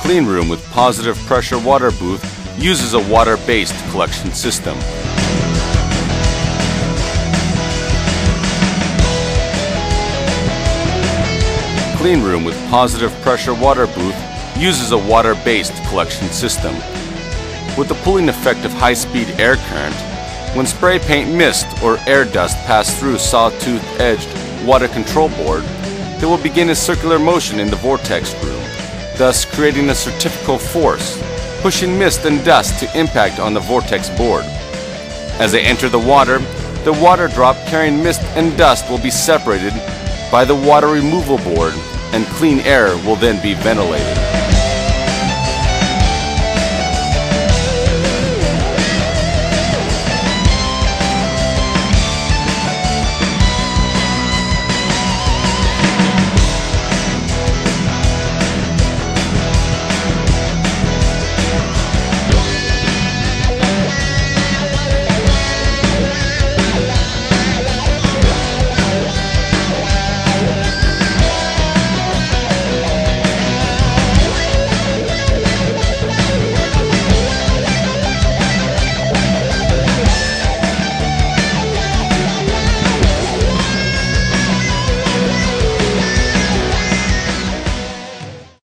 Clean room with positive pressure water booth uses a water-based collection system. Clean room with positive pressure water booth uses a water-based collection system. With the pulling effect of high-speed air current, when spray paint mist or air dust pass through sawtooth-edged water control board, they will begin a circular motion in the vortex room, thus creating a centrifugal force, pushing mist and dust to impact on the vortex board. As they enter the water drop carrying mist and dust will be separated by the water removal board, and clean air will then be ventilated.